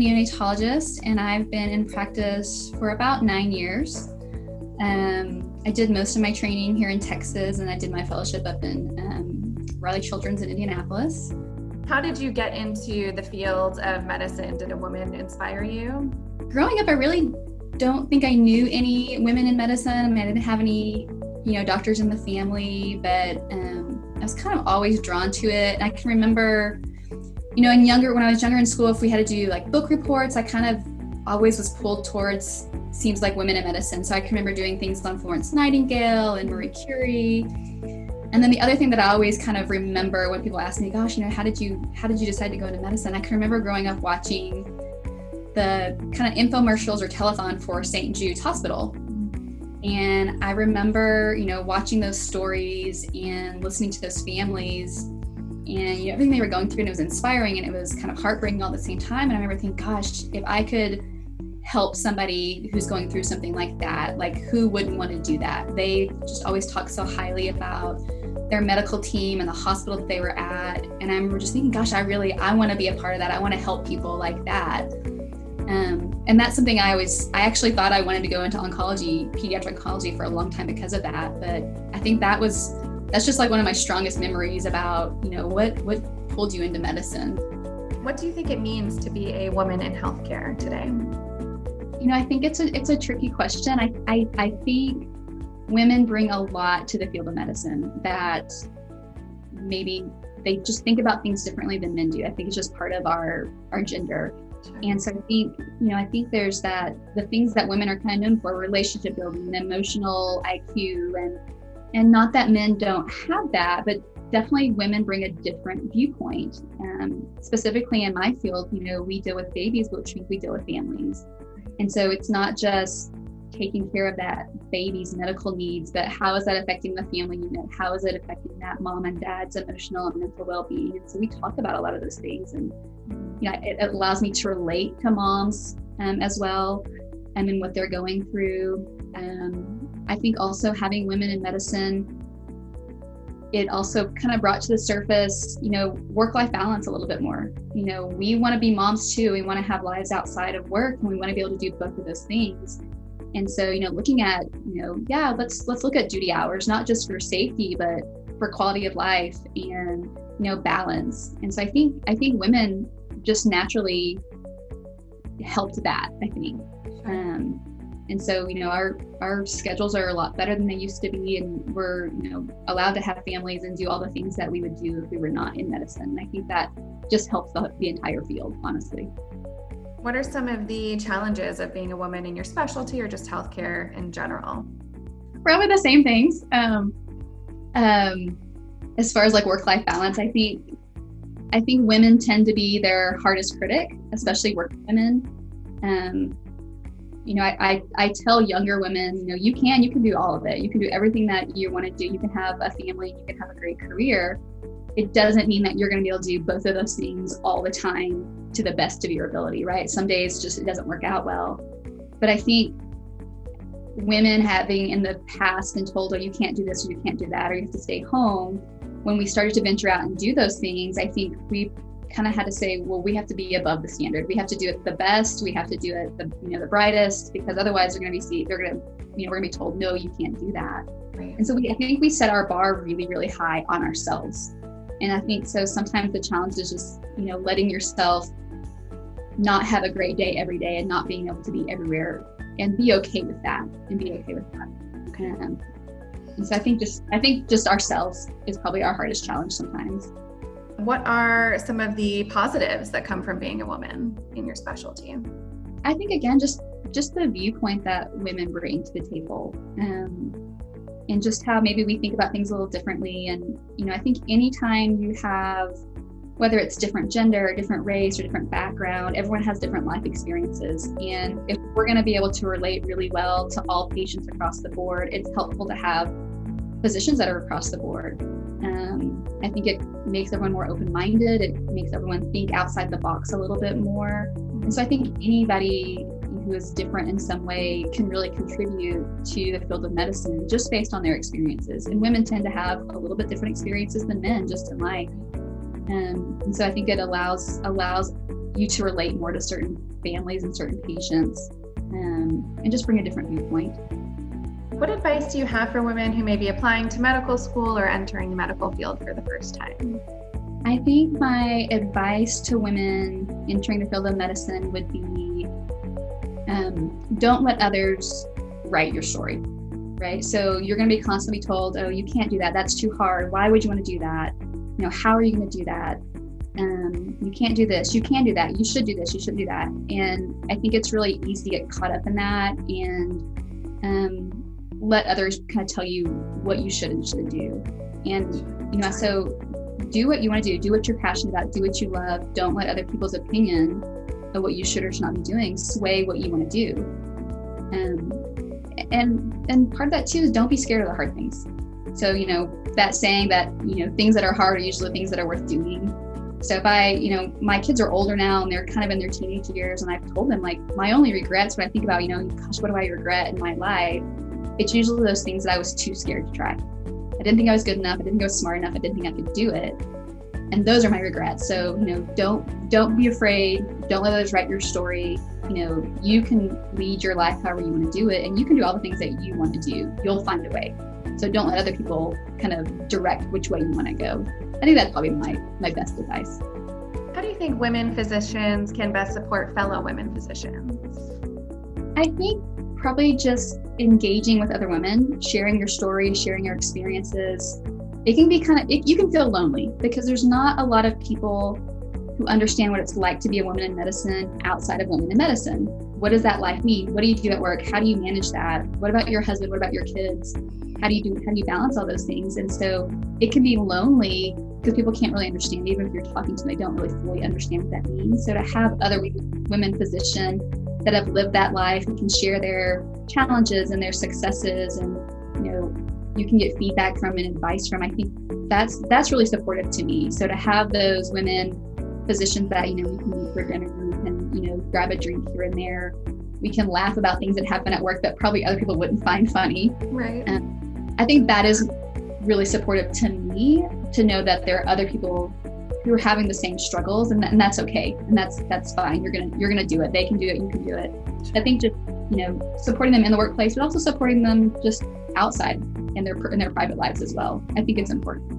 neonatologist, and I've been in practice for about 9 years. I did most of my training here in Texas, and I did my fellowship up in Raleigh Children's in Indianapolis. How did you get into the field of medicine? Did a woman inspire you? Growing up, I really don't think I knew any women in medicine. I mean, I didn't have any, doctors in the family, but I was kind of always drawn to it. And I can remember, when I was younger in school, if we had to do like book reports, I kind of always was pulled towards seems like women in medicine. So I can remember doing things on Florence Nightingale and Marie Curie. And then the other thing that I always kind of remember when people ask me, gosh, how did you decide to go into medicine? I can remember growing up watching the kind of infomercials or telethon for St. Jude's Hospital. And I remember, watching those stories and listening to those families and everything they were going through, and it was inspiring and it was kind of heartbreaking all at the same time. And I remember thinking, gosh, if I could help somebody who's going through something like that, like who wouldn't want to do that? They just always talk so highly about their medical team and the hospital that they were at. And I remember just thinking, gosh, I want to be a part of that. I want to help people like that. And that's something I actually thought I wanted to go into oncology, pediatric oncology for a long time because of that. But I think that's just like one of my strongest memories about, what pulled you into medicine. What do you think it means to be a woman in healthcare today? I think it's a tricky question. I think women bring a lot to the field of medicine that maybe they just think about things differently than men do. I think it's just part of our gender. And so I think there's the things that women are kind of known for, relationship building, emotional IQ, and not that men don't have that, but definitely women bring a different viewpoint. Specifically in my field, we deal with babies, which means we deal with families. And so it's not just taking care of that baby's medical needs, but how is that affecting the family unit? How is it affecting that mom and dad's emotional and mental well-being? And so we talk about a lot of those things, and it allows me to relate to moms as well, and in what they're going through. I think also having women in medicine, it also kind of brought to the surface, work-life balance a little bit more. We want to be moms too. We want to have lives outside of work, and we want to be able to do both of those things. And so, looking at, let's look at duty hours, not just for safety, but for quality of life and, balance. And so I think women just naturally helped that, I think. And so, our schedules are a lot better than they used to be, and we're, allowed to have families and do all the things that we would do if we were not in medicine. And I think that just helps the entire field, honestly. What are some of the challenges of being a woman in your specialty or just healthcare in general? Probably the same things. As far as like work-life balance, I think women tend to be their hardest critic, especially working women. I tell younger women, you can do all of it. You can do everything that you want to do. You can have a family, you can have a great career. It doesn't mean that you're going to be able to do both of those things all the time to the best of your ability, right? Some days it doesn't work out well. But I think women having in the past been told, oh, you can't do this or you can't do that, or you have to stay home. When we started to venture out and do those things, I think we kind of had to say, well, we have to be above the standard. We have to do it the best. We have to do it the brightest, because otherwise we're going to be told, no, you can't do that. Right. And so I think we set our bar really, really high on ourselves. And I think so sometimes the challenge is just, letting yourself not have a great day every day and not being able to be everywhere, and be okay with that Okay. And so I think just ourselves is probably our hardest challenge sometimes. What are some of the positives that come from being a woman in your specialty? I think, again, just the viewpoint that women bring to the table, and just how maybe we think about things a little differently. And, I think anytime you have, whether it's different gender, different race, or different background, everyone has different life experiences. And if we're going to be able to relate really well to all patients across the board, it's helpful to have physicians that are across the board. I think it makes everyone more open-minded. It makes everyone think outside the box a little bit more. And so I think anybody who is different in some way can really contribute to the field of medicine just based on their experiences. And women tend to have a little bit different experiences than men just in life. And so I think it allows you to relate more to certain families and certain patients, and just bring a different viewpoint. What advice do you have for women who may be applying to medical school or entering the medical field for the first time? I think my advice to women entering the field of medicine would be, don't let others write your story, right? So you're going to be constantly told, oh, you can't do that. That's too hard. Why would you want to do that? How are you going to do that? You can't do this. You can do that. You should do this. You shouldn't do that. And I think it's really easy to get caught up in that and let others kind of tell you what you should and shouldn't do. And, so do what you want to do. Do what you're passionate about. Do what you love. Don't let other people's opinion of what you should or should not be doing sway what you want to do. And part of that too is don't be scared of the hard things. So, that saying that, things that are hard are usually the things that are worth doing. So if my kids are older now and they're kind of in their teenage years, and I've told them, like, my only regrets when I think about, gosh, what do I regret in my life? It's usually those things that I was too scared to try. I didn't think I was good enough. I didn't think I was smart enough. I didn't think I could do it. And those are my regrets. So, don't be afraid. Don't let others write your story. You can lead your life however you want to do it, and you can do all the things that you want to do. You'll find a way. So don't let other people kind of direct which way you want to go. I think that's probably my best advice. How do you think women physicians can best support fellow women physicians? I think probably just engaging with other women, sharing your story, sharing your experiences. It can be you can feel lonely because there's not a lot of people who understand what it's like to be a woman in medicine outside of women in medicine. What does that life mean? What do you do at work? How do you manage that? What about your husband? What about your kids? How do you balance all those things? And so it can be lonely because people can't really understand, even if you're talking to them, they don't really fully understand what that means. So to have other women physicians that have lived that life and can share their challenges and their successes, and you can get feedback from and advice from, I think that's really supportive to me. So to have those women physicians that we can meet for dinner, we can grab a drink here and there, we can laugh about things that happen at work that probably other people wouldn't find funny. Right. I think that is really supportive to me, to know that there are other people who are having the same struggles, and that's okay, and that's fine. You're gonna do it. They can do it. You can do it. I think just supporting them in the workplace, but also supporting them just outside in their private lives as well. I think it's important.